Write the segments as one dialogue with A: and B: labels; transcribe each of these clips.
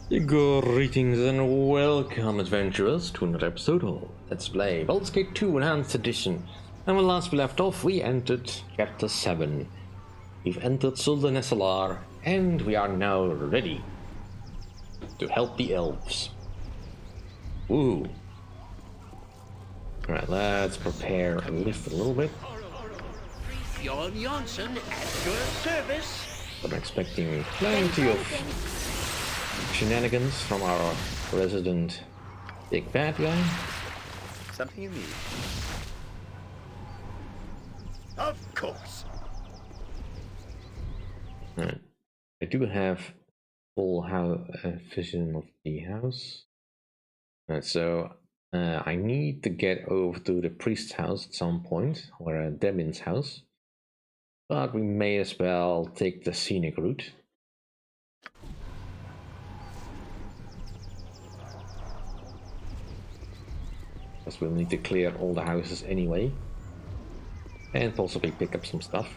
A: Greetings and welcome, adventurers, to another episode of Let's Play Baldur's Gate 2 Enhanced Edition. And when last we left off, we entered Chapter 7. We've entered Suldan SLR, and we are now ready to help the elves. Woo! Alright, let's prepare and lift a little bit.
B: Jon Jonsson at your service.
A: I'm expecting plenty of shenanigans from our resident big bad guy.
C: Something you need? Of course.
A: Alright. I do have full vision of the house. Alright, so I need to get over to the priest's house at some point, or Demin's house. But we may as well take the scenic route. Because we'll need to clear all the houses anyway. And possibly pick up some stuff.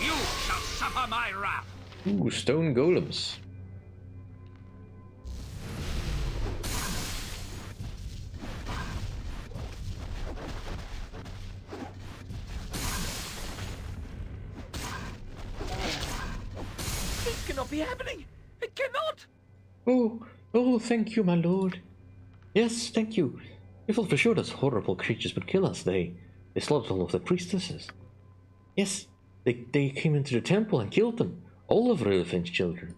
B: You shall suffer my wrath.
A: Ooh, stone golems.
B: This cannot be happening. It cannot.
A: Oh, thank you, my lord. Yes, thank you. We thought for sure those horrible creatures would kill us. They slaughtered all of the priestesses. Yes, they came into the temple and killed them. All of Relevant's children.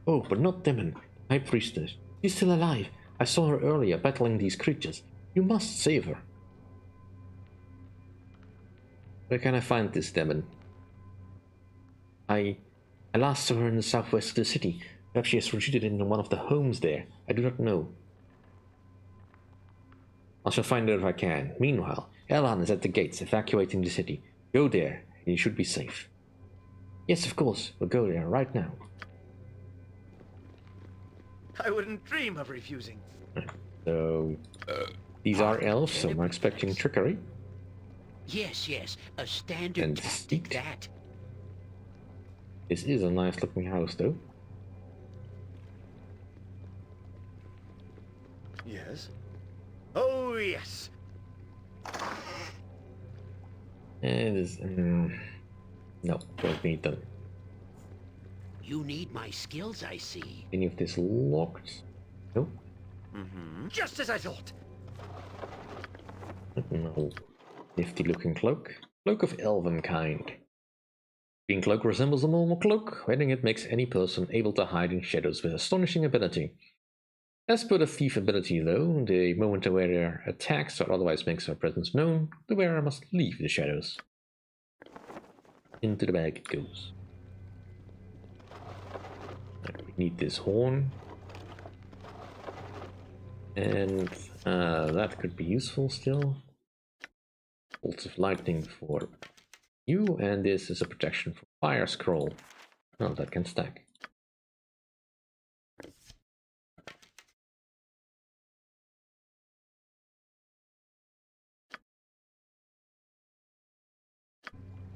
A: Oh, but not Demon, my priestess. She's still alive. I saw her earlier battling these creatures. You must save her. Where can I find this Demon? I last saw her in the southwest of the city. Perhaps she has retreated into one of the homes there. I do not know. I shall find her if I can. Meanwhile, Elan is at the gates, evacuating the city. Go there, and you should be safe. Yes, of course. We'll go there right now.
C: I wouldn't dream of refusing.
A: So, these are elves, so I'm expecting trickery.
B: Yes, a standard
A: And
B: tactic
A: deceit.
B: that.
A: This is a nice looking house, though.
C: Yes. Oh, yes.
A: It is. No, don't need them.
B: You need my skills, I see.
A: Any of this locked? Nope.
C: Just as I thought.
A: No. Nifty looking cloak. Cloak of elven kind. Green cloak resembles a normal cloak. Wearing it makes any person able to hide in shadows with astonishing ability. As per the thief ability though, the moment the wearer attacks or otherwise makes her presence known, the wearer must leave the shadows. Into the bag it goes. We need this horn. And that could be useful still. Bolts of lightning for you, and this is a protection from fire scroll. Oh, that can stack.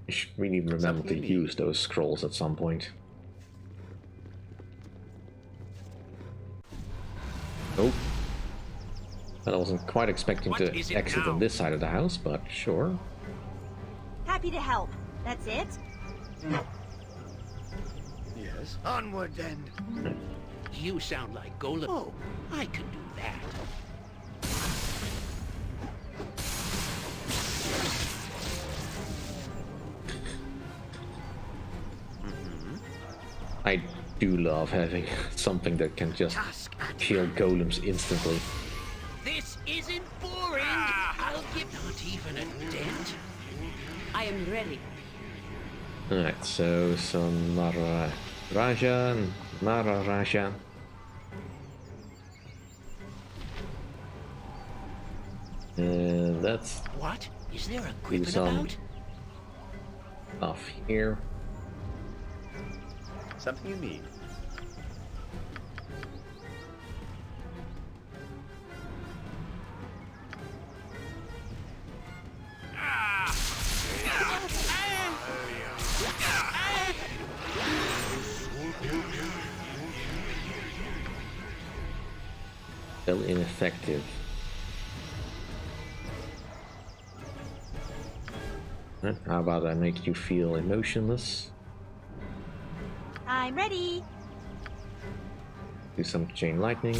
A: I should really remember to use those scrolls at some point. Nope. I wasn't quite expecting
B: What
A: to
B: is it
A: exit
B: now?
A: on this side of the house, but sure.
D: Happy to help. That's it?
C: Yes. Onward then.
B: You sound like Golem. Oh, I can do that.
A: I do love having something that can just
C: Task at
A: kill golems instantly.
B: This isn't boring. I'll give not even a dent. I am ready.
A: Alright, so some Raja and Raja. That's
B: What? Is there a griffin
A: some
B: about?
A: off here.
C: Something you need?
A: Still ineffective. How about I make you feel emotionless?
D: I'm ready.
A: Do some chain lightning.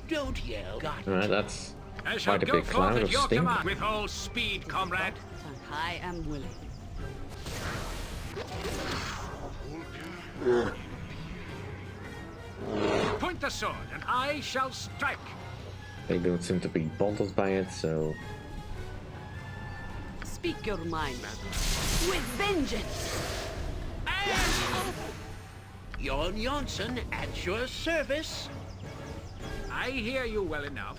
B: Don't yell. Got it.
A: Alright, that's
E: I shall
A: quite a
E: go
A: big
E: forth
A: cloud
E: at
A: of
E: your
A: sting.
E: command. With all speed, comrade.
B: I am willing.
E: Point the sword, and I shall strike.
A: They don't seem to be bothered by it, so
B: Speak your mind. With vengeance. Jon Jonsson at your service.
E: I hear you well enough.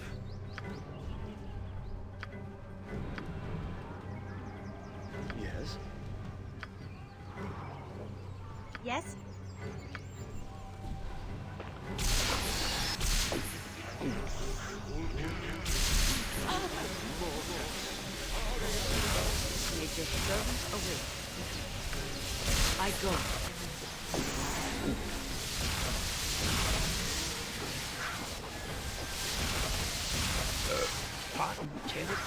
C: Yes.
D: Yes?
B: Make your servant awake. I go.
E: Pardon, Lieutenant.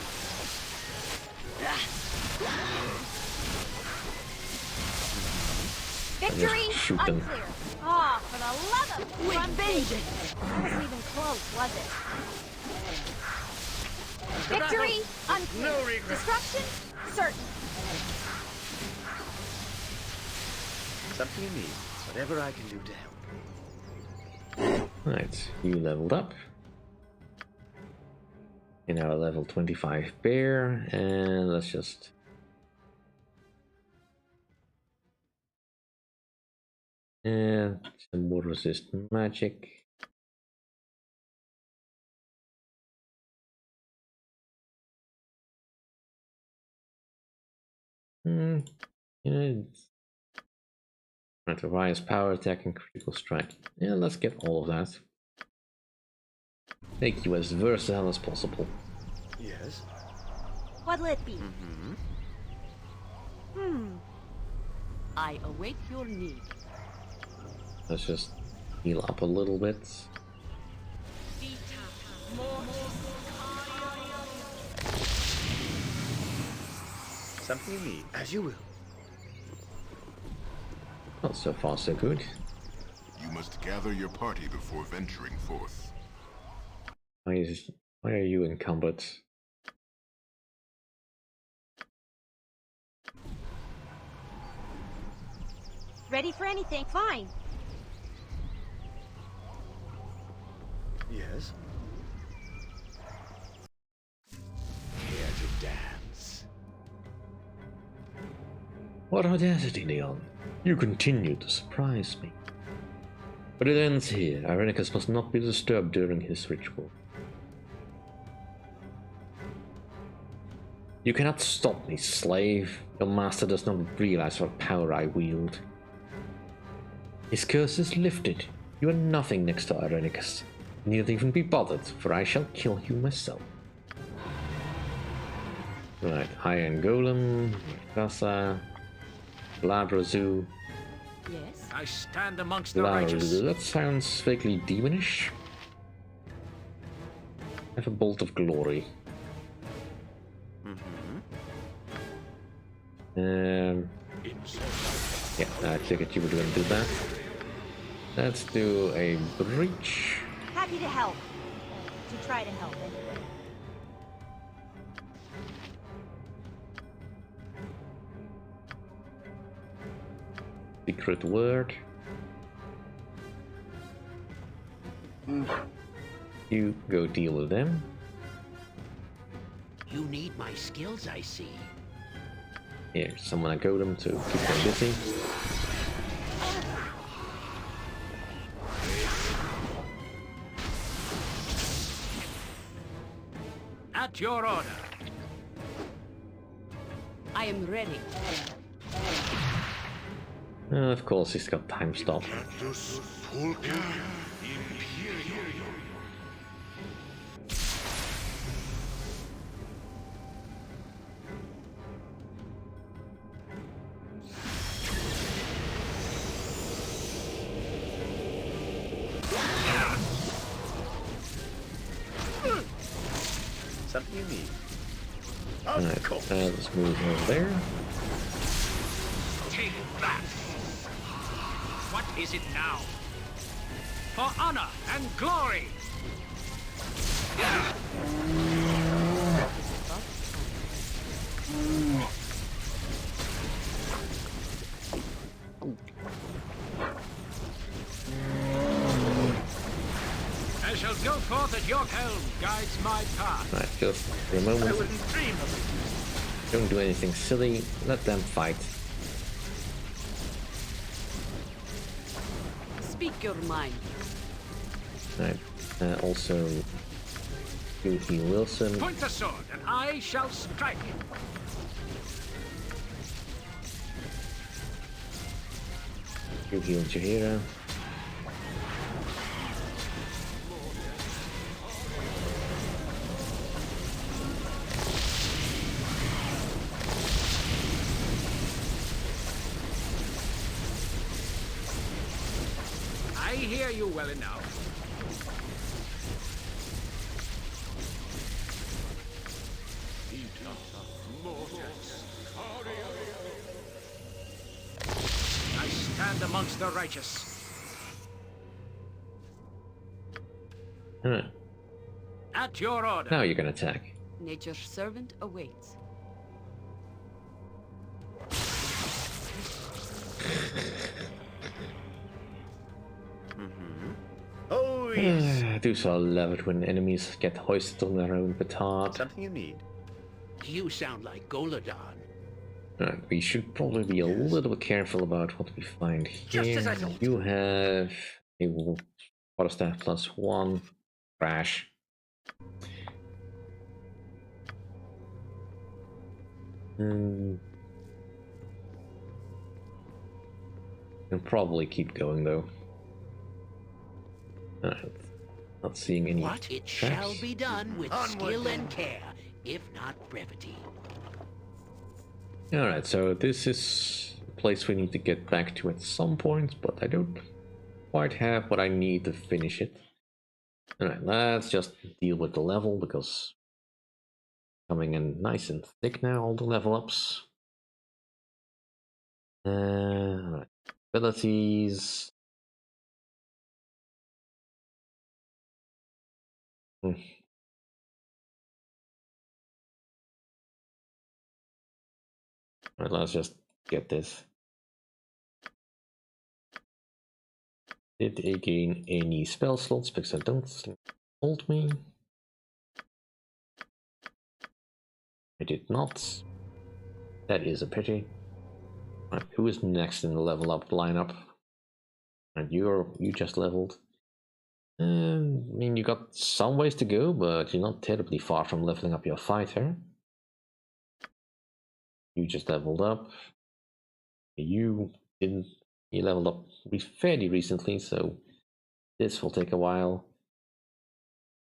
D: Victory
A: shoot them.
D: unclear. Oh, for the love of
B: With
D: Trump.
B: vengeance.
D: That wasn't even close, was it? Victory unclear.
C: No regret.
D: Destruction certain.
C: Something you need. Whatever I can do to help.
A: right, you leveled up. You're now a level 25 bear, and let's just and some more resist magic. Yeah, it's right, Orion's power attack and critical strike. Yeah, let's get all of that. Make you as versatile as possible.
C: Yes.
D: What'll it be?
B: I await your need.
A: Let's just heal up a little bit.
C: Something you need. As you will.
A: Well, so far so good.
F: You must gather your party before venturing forth.
A: Why are you encumbered?
D: Ready for anything? Fine.
C: Yes.
E: Here to dance.
A: What audacity, Leon! You continue to surprise me. But it ends here. Irenicus must not be disturbed during his ritual. You cannot stop me, slave. Your master does not realize what power I wield. His curse is lifted. You are nothing next to Irenicus. You need not even be bothered, for I shall kill you myself. Right, Iron Golem, Mikasa, Labrazu.
B: Yes?
E: I stand amongst the righteous.
A: That sounds vaguely demonish. Have a bolt of glory. Yeah, I figured you were going to do that. Let's do a breach.
D: Happy to help. To try to help anyway.
A: Secret word. You go deal with them.
B: You need my skills, I see.
A: Here, summon a golem to keep them busy.
E: At your order.
B: I am ready.
A: Of course, he's got time stop. Alright, let's move over there.
E: Take that. What is it now? For honor and glory. I shall go forth at your helm, guides my path.
A: Alright, just for a
E: I
A: moment.
E: wouldn't dream of
A: Don't do anything silly. Let them fight.
B: Speak your mind.
A: Alright, also you heal Wilson.
E: it. Point the sword, and I shall strike it.
A: You heal Jahira.
E: I hear you well enough. I stand amongst the righteous.
A: Alright,
E: At your order.
A: now you can attack.
B: Nature's servant awaits.
C: Oh, yes.
A: Do so love it when enemies get hoisted on their own petard.
C: Something you need.
E: You sound like Goladon.
A: Alright, we should probably be a little bit careful about what we find
E: Just
A: here.
E: as I thought.
A: You have a quarterstaff +1. Crash. Hmm. Can probably keep going though. Alright. Not seeing any
B: What?
E: It
A: traps.
E: shall be done with
C: Onward,
E: skill
C: then.
E: and care, if not brevity.
A: Alright, so this is a place we need to get back to at some point, but I don't quite have what I need to finish it. Alright, let's just deal with the level, because coming in nice and thick now, all the level ups. Alright, abilities. Alright, let's just get this. Did I gain any spell slots? Because I don't think it told me. I did not. That is a pity. Alright, who is next in the level up lineup? And you just leveled. I mean, you got some ways to go, but you're not terribly far from leveling up your fighter. You just leveled up. You didn't. You leveled up fairly recently, so this will take a while.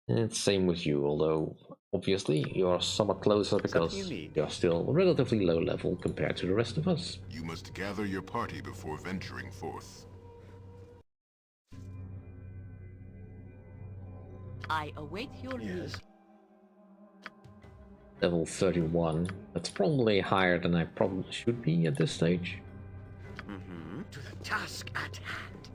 A: And same with you, although obviously you're somewhat closer because
C: you need.
A: you're still relatively low level compared to the rest of us.
F: You must gather your party before venturing forth.
B: I await your news.
C: Yes.
A: Level 31. That's probably higher than I probably should be at this stage.
E: To the task at hand.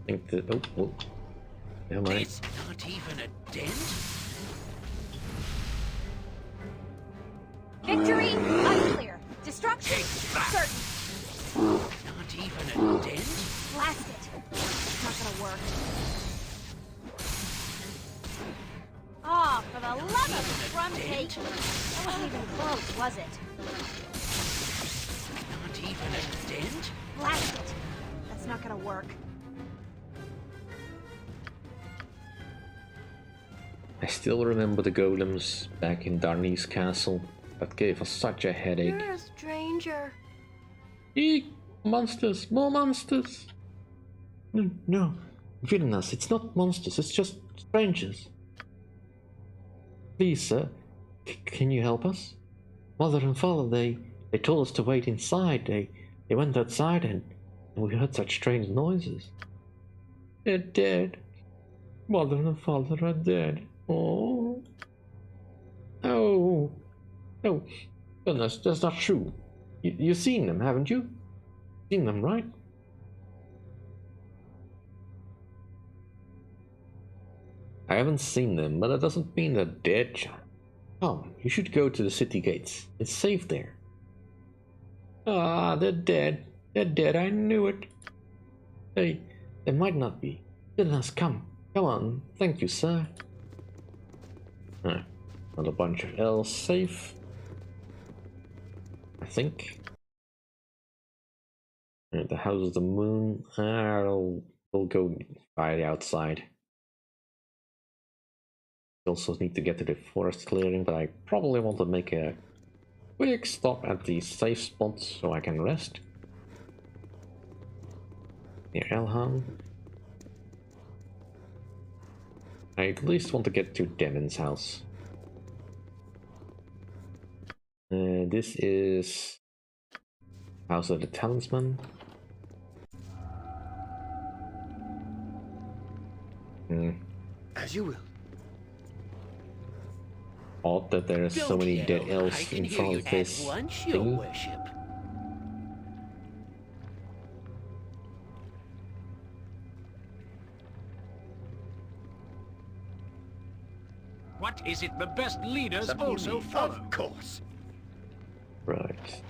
A: I think that. Oh. Never mind.
E: It's not even a dent?
D: Victory unclear. Destruction
E: that.
D: certain.
E: Not even a dent?
D: Blast it. It's not gonna work. Oh, for the love of crumb cake. That wasn't even close, was it?
E: Not even a dent?
D: Blast it. That's not gonna work.
A: I still remember the golems back in Darni's castle. That gave us such a headache.
D: You're a stranger.
A: Eek! Monsters! More monsters! No. Vilnas, it's not monsters, it's just strangers. Please, sir, can you help us? Mother and father, they They told us to wait inside. They went outside and we heard such strange noises. They're dead. Mother and father are dead. Oh. Oh. No. Goodness, that's not true. You've seen them, haven't you? Seen them, right? I haven't seen them, but that doesn't mean they're dead, child. Come, you should go to the city gates. It's safe there. Ah, they're dead. They're dead, I knew it. They might not be. Goodness, come on. Thank you, sir. Another bunch of elves safe. I think. The House of the Moon. We'll go by the outside. We also need to get to the forest clearing, but I probably want to make a quick stop at the safe spot so I can rest. Near Elham. I at least want to get to Demon's house. This is House of the Talisman.
C: As you will.
A: Odd that there are so many dead elves in front of this
B: Your
A: thing.
B: worship.
E: What is it the best leaders
C: Something you
E: also
C: need.
E: follow?
C: Of course.
A: Right.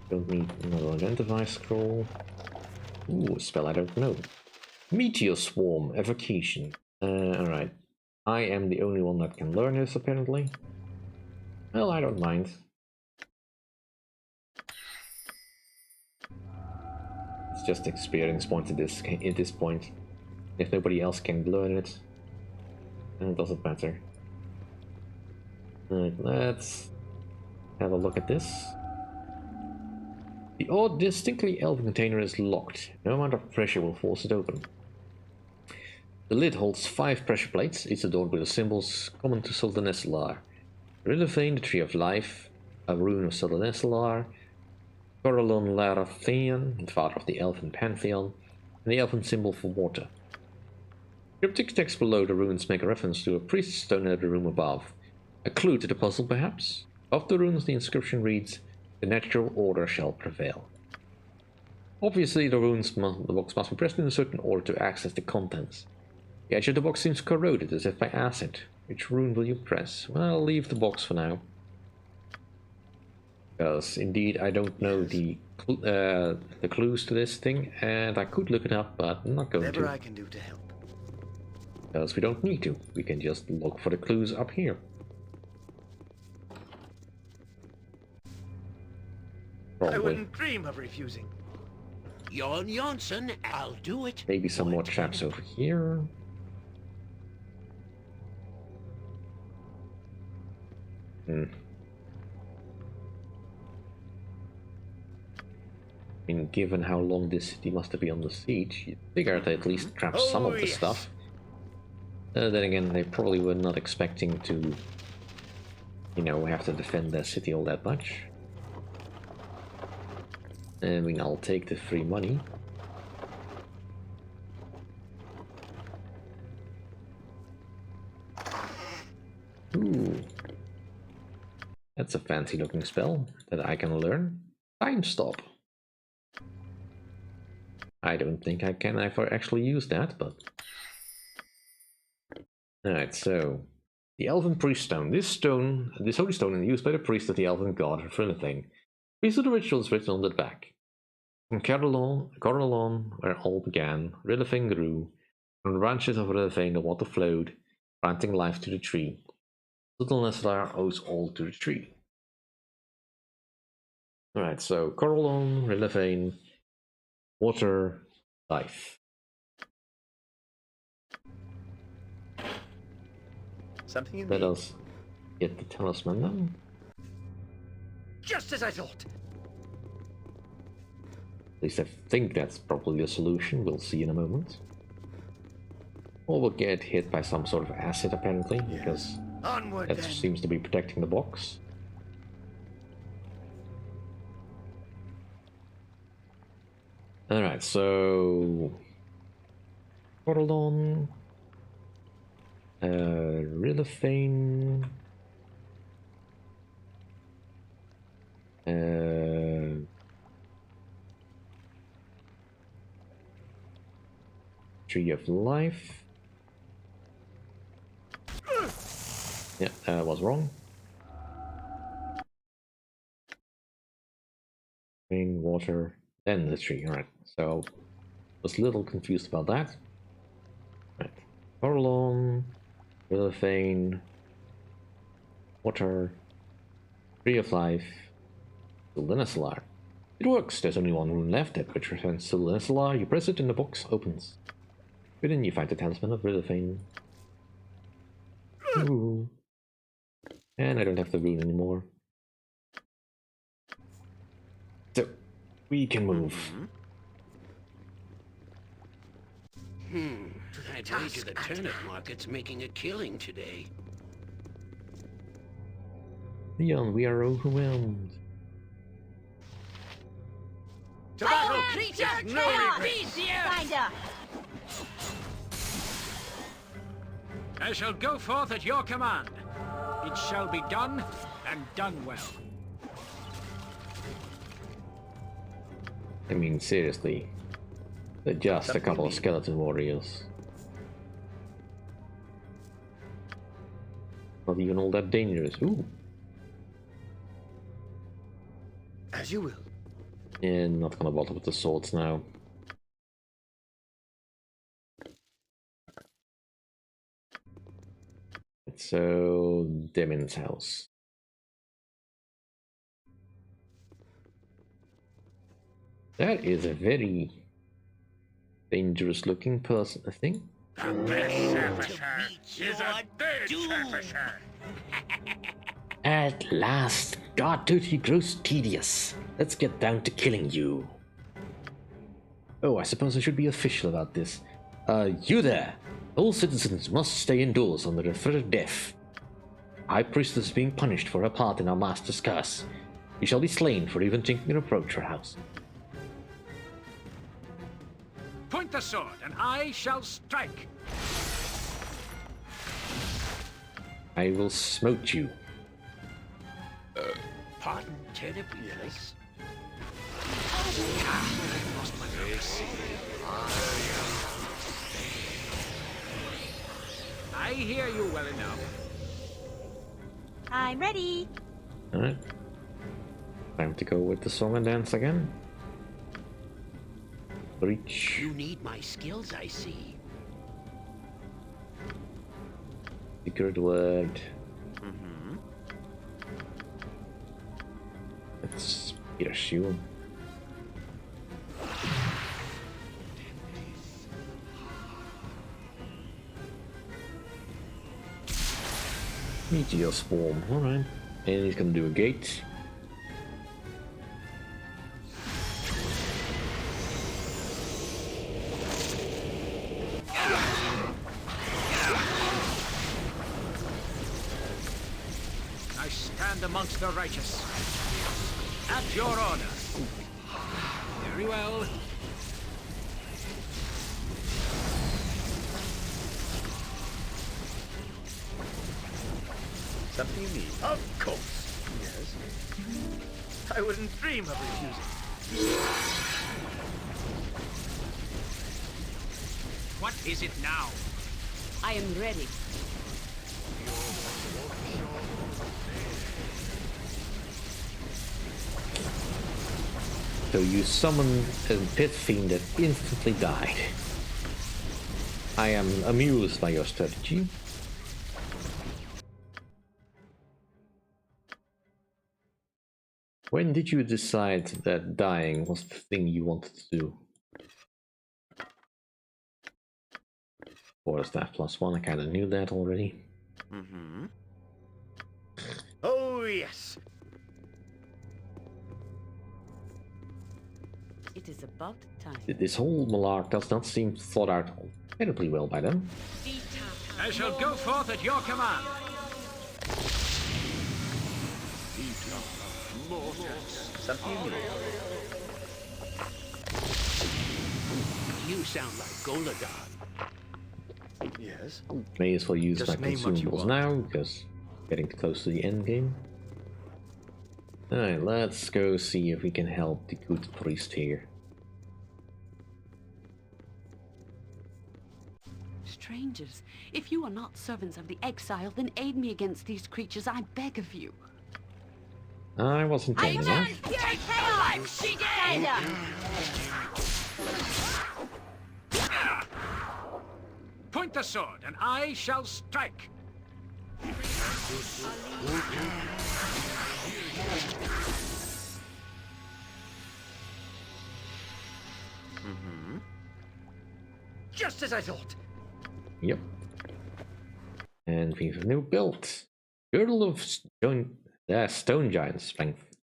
A: Don't need another identify scroll. Ooh, a spell I don't know. Meteor Swarm, Evocation. Alright. I am the only one that can learn this, apparently. Well, I don't mind. It's just experience point at this point. If nobody else can learn it, then it doesn't matter. Alright, let's have a look at this. The odd, distinctly elven container is locked. No amount of pressure will force it open. The lid holds 5 pressure plates, each adorned with the symbols common to Soldaneslar. Rilivane, the Tree of Life, a rune of Soldaneslar, Corallon Larathean, the father of the elven pantheon, and the elven symbol for water. Cryptic text below the runes make a reference to a priest's stone in the room above. A clue to the puzzle, perhaps? Above the runes, the inscription reads, "The natural order shall prevail." Obviously, the box must be pressed in a certain order to access the contents. The edge of the box seems corroded, as if by acid. Which rune will you press? Well, I'll leave the box for now. Because, indeed, I don't know the clues to this thing, and I could look it up, but I'm not going
C: Whatever
A: to.
C: I can do to help.
A: Because we don't need to. We can just look for the clues up here.
C: I
A: Probably.
C: wouldn't dream of refusing.
B: Jon Jonsson, I'll do it.
A: Maybe some more traps over here. I mean, given how long this city must have been under siege, you'd figure they at least trap some of the
C: yes.
A: stuff. Then again, they probably were not expecting to, you know, have to defend their city all that much. I mean, I'll take the free money. Ooh. That's a fancy looking spell that I can learn. Time Stop. I don't think I can ever actually use that, but... Alright, so... The Elven Priest Stone. This holy stone is used by the priest of the Elven god Rilivane. These are the rituals written on the back. From Corallon, where all began, Rilivane grew. From the branches of Rilivane the water flowed, granting life to the tree. Little Neslar owes all to the tree. Alright, so Corallon, Rilivane, water, life.
C: Something you
A: Let
C: need.
A: us get the talisman then.
C: Just as I thought.
A: At least I think that's probably the solution. We'll see in a moment. Or we'll get hit by some sort of acid apparently, because
C: Onward
A: that
C: then.
A: seems to be protecting the box. Alright, so Cordon, Rilithane, Tree of Life. Yeah, that was wrong. Rain, water, then the tree. Alright, so was a little confused about that. Right. Corlon, Rilithane, water, Tree of Life, Silenisalar. It works, there's only one room left at which represents Silenisalar. You press it and the box opens. Within you find the talisman of Rilithane. Ooh. And I don't have the rune anymore. So, we can move.
B: I'd wager the turnip market's making a killing today.
A: Leon, we are overwhelmed.
B: To battle! Creature! No easier!
D: Kinda.
E: I shall go forth at your command. It shall be done, and done well.
A: I mean, seriously. They're just a couple of skeleton warriors. Not even all that dangerous. Ooh.
C: As you will.
A: And not gonna bother with the swords now. So, Demon's house. That is a very dangerous looking person, I think. At last, guard duty grows tedious. Let's get down to killing you. Oh, I suppose I should be official about this. You there! All citizens must stay indoors under the threat of death. High Priestess is being punished for her part in our master's curse. You shall be slain for even thinking to approach her house.
E: Point the sword, and I shall strike.
A: I will smote you.
B: Pardon, turnip ears.
E: I hear you well enough.
D: I'm ready.
A: Alright. Time to go with the song and dance again. Reach.
B: You need my skills, I see.
A: Secret word. Let's pierce you. Meteor swarm, alright. And he's gonna do a gate.
E: I stand amongst the righteous. At your order. Very well.
C: Something you need? Of course. Yes. I wouldn't dream of refusing.
E: What is it now?
B: I am ready.
A: So you summon a pit fiend that instantly died. I am amused by your strategy. When did you decide that dying was the thing you wanted to do? Force staff +1, I kinda knew that already.
C: Oh, yes.
B: It is about time.
A: This whole malark does not seem thought out incredibly well by them.
E: I shall go forth at your command.
C: Something you need?
E: You sound like Goladar.
C: Yes?
A: May as well use
C: Just
A: my
C: name what you
A: consumables
C: want.
A: now, because getting close to the end game. Alright, let's go see if we can help the good priest here.
B: Strangers, if you are not servants of the exile, then aid me against these creatures, I beg of you.
A: I wasn't
D: I
A: telling
D: demand
A: enough.
D: pure chaos! Stand up!
E: Point the sword, and I shall strike.
C: Just as I thought.
A: Yep. And we have a new build. Girdle of Stone Giant Strength.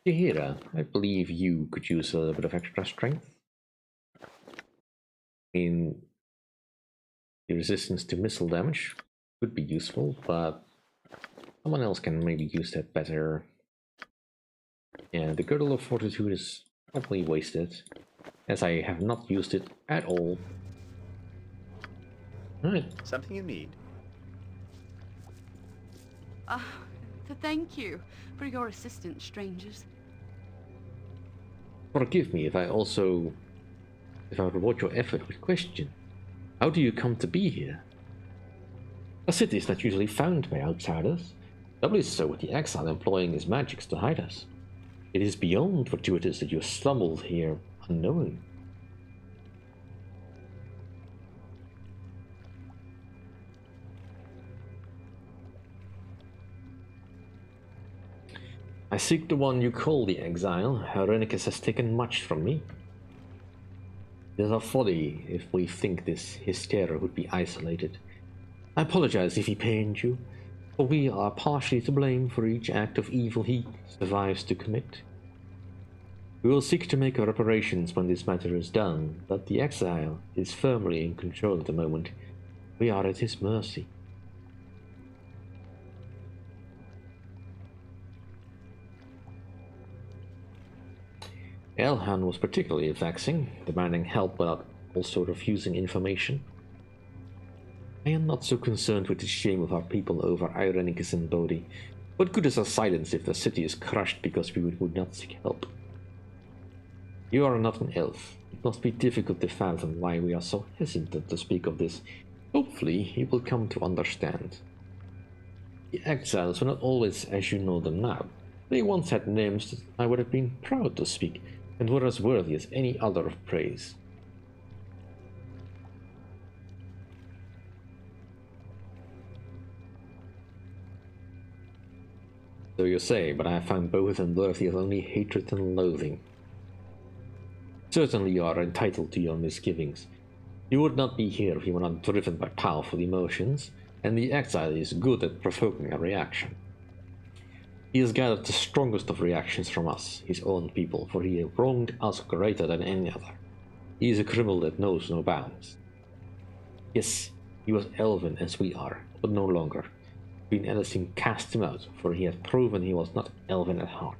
A: Tahira, I believe you could use a little bit of extra strength. I mean, the resistance to missile damage could be useful, but someone else can maybe use that better. Yeah, the Girdle of Fortitude is probably wasted, as I have not used it at all. Alright.
C: Something you need.
B: Thank you for your assistance, strangers.
A: Forgive me if I reward your effort with question. How do you come to be here? A city is not usually found by outsiders, doubly so with the exile employing his magics to hide us. It is beyond fortuitous that you stumbled here unknowing. I seek the one you call the exile. Irenicus has taken much from me. It is our folly if we think his terror would be isolated. I apologize if he pained you, for we are partially to blame for each act of evil he survives to commit. We will seek to make our reparations when this matter is done, but the exile is firmly in control at the moment. We are at his mercy. Elhan was particularly vexing, demanding help without also refusing information. I am not so concerned with the shame of our people over Irenicus and Bodhi. What good is our silence if the city is crushed because we would not seek help? You are not an elf. It must be difficult to fathom why we are so hesitant to speak of this. Hopefully, you will come to understand. The exiles were not always as you know them now. They once had names that I would have been proud to speak, and were as worthy as any other of praise. So you say, but I have found both of them worthy of only hatred and loathing. Certainly you are entitled to your misgivings. You would not be here if you were not driven by powerful emotions, and the exile is good at provoking a reaction. He has gathered the strongest of reactions from us, his own people, for he wronged us greater than any other. He is a criminal that knows no bounds. Yes, he was elven as we are, but no longer. Queen Elisine cast him out, for he had proven he was not elven at heart.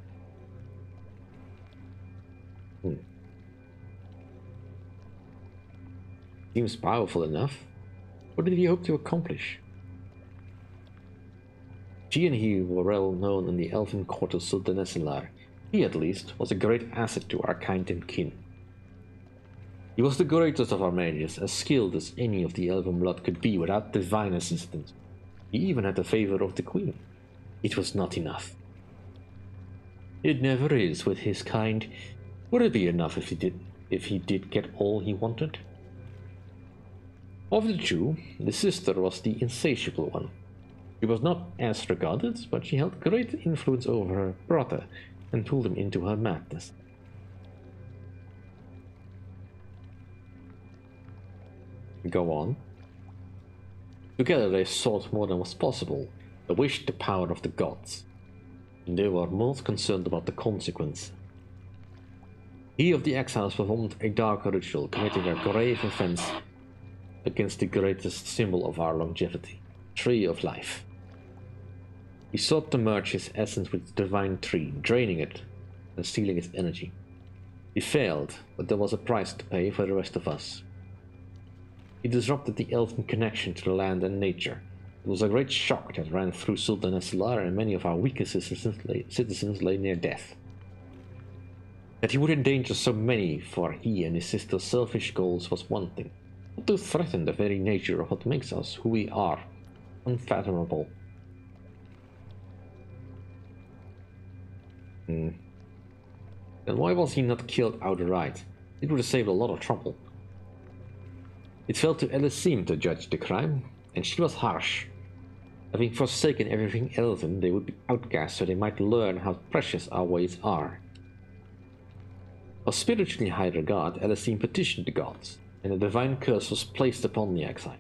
A: Seems powerful enough. What did he hope to accomplish? She and he were well known in the elven court of Sultan Esilar. He, at least, was a great asset to our kind and kin. He was the greatest of our mages, as skilled as any of the elven blood could be without divine assistance. He even had the favor of the queen. It was not enough. It never is with his kind. Would it be enough if he did get all he wanted? Of the two, the sister was the insatiable one. She was not as regarded, but she held great influence over her brother and pulled him into her madness. Go on. Together they sought more than was possible, they wished the power of the gods. And they were most concerned about the consequence. He of the exiles performed a dark ritual, committing a grave offense against the greatest symbol of our longevity, Tree of Life. He sought to merge his essence with the divine tree, draining it and stealing its energy. He failed, but there was a price to pay for the rest of us. He disrupted the elven connection to the land and nature. It was a great shock that ran through Sultan Eslar, and many of our weakest citizens lay near death. That he would endanger so many for he and his sister's selfish goals was one thing, but to threaten the very nature of what makes us who we are, unfathomable. Then why was he not killed outright? It would have saved a lot of trouble. It fell to Elysim to judge the crime, and she was harsh. Having forsaken everything elven, they would be outcast so they might learn how precious our ways are. Of spiritually high regard, Elysim petitioned the gods, and a divine curse was placed upon the exile.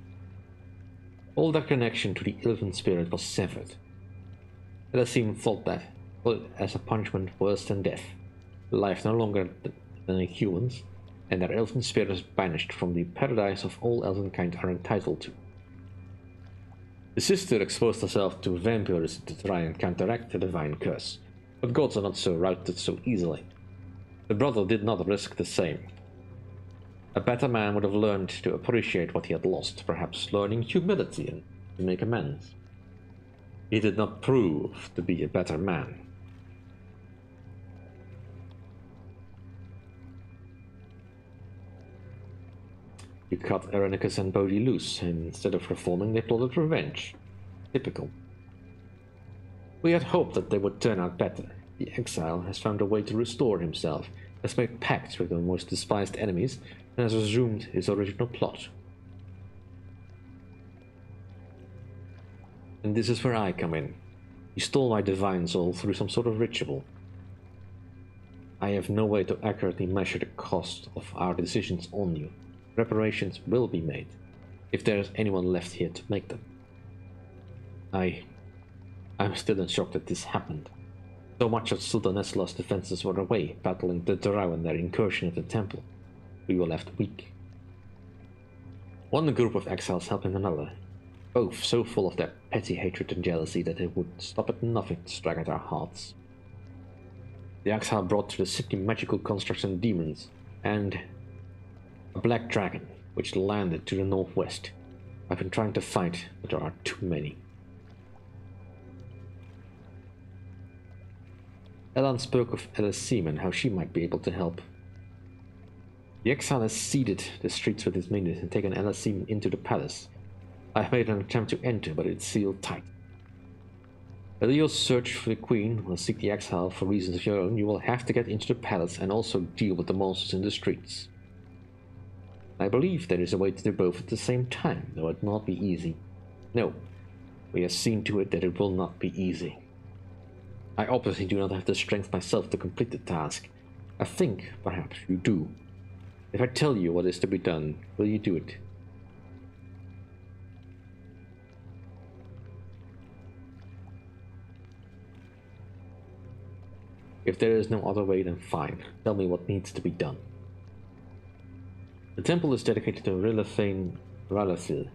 A: All their connection to the elven spirit was severed. Elysim thought that, as a punishment worse than death, life no longer than humans, and their elven spirits banished from the paradise of all elvenkind are entitled to. The sister exposed herself to vampires to try and counteract the divine curse, but gods are not so routed so easily. The brother did not risk the same. A better man would have learned to appreciate what he had lost, perhaps learning humility and to make amends. He did not prove to be a better man. You cut Irenicus and Bodhi loose, and instead of reforming, they plotted revenge. Typical. We had hoped that they would turn out better. The exile has found a way to restore himself, has made pacts with the most despised enemies, and has resumed his original plot. And this is where I come in. He stole my divine soul through some sort of ritual. I have no way to accurately measure the cost of our decisions on you. Reparations will be made, if there is anyone left here to make them. I'm still in shock that this happened. So much of Sultan Eslar's defenses were away, battling the Drow in their incursion at the temple. We were left weak. One group of exiles helping another, both so full of their petty hatred and jealousy that they would stop at nothing to strike at our hearts. The exile brought to the city magical constructs and demons, and a black dragon, which landed to the northwest. I've been trying to fight, but there are too many. Elan spoke of Elysim and how she might be able to help. The exile has seeded the streets with his minions and taken Elysim into the palace. I have made an attempt to enter, but it's sealed tight. Whether your search for the queen will seek the exile for reasons of your own, you will have to get into the palace and also deal with the monsters in the streets. I believe there is a way to do both at the same time, though it will not be easy. No, we have seen to it that it will not be easy. I obviously do not have the strength myself to complete the task. I think, perhaps, you do. If I tell you what is to be done, will you do it? If there is no other way, then fine. Tell me what needs to be done. The temple is dedicated to Rilithane Ralathil.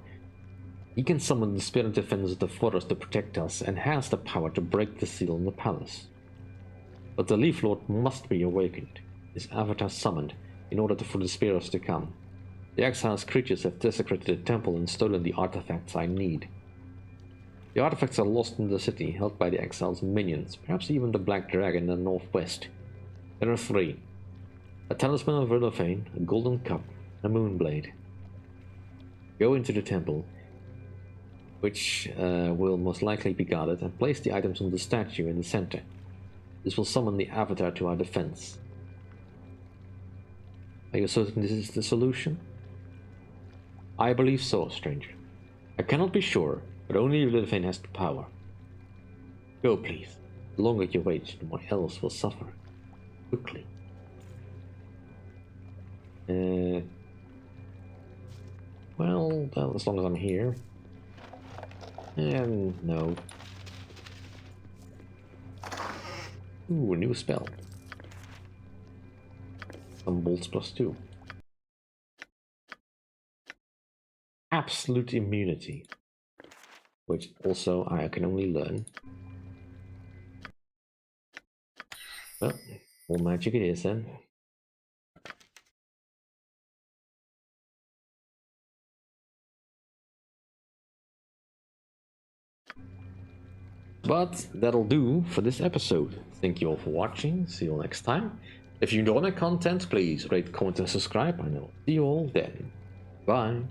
A: He can summon the spirit defenders of the forest to protect us, and has the power to break the seal in the palace. But the Leaf Lord must be awakened, his avatar summoned, in order for the spirits to come. The exile's creatures have desecrated the temple and stolen the artifacts I need. The artifacts are lost in the city, held by the exile's minions, perhaps even the Black Dragon in the northwest. There are 3. A talisman of Rilithane, a golden cup, a moonblade. Go into the temple, which will most likely be guarded, and place the items on the statue in the center. This will summon the avatar to our defense. Are you certain this is the solution? I believe so, stranger. I cannot be sure, but only Rilithane has the power. Go, please. The longer you wait, the more elves will suffer. Quickly. Well, as long as I'm here. No. Ooh, a new spell. Some bolts +2. Absolute immunity. Which also I can only learn. Well, all magic it is then. But that'll do for this episode. Thank you all for watching. See you all next time. If you enjoy my content, please rate, comment, and subscribe, and I'll see you all then. Bye.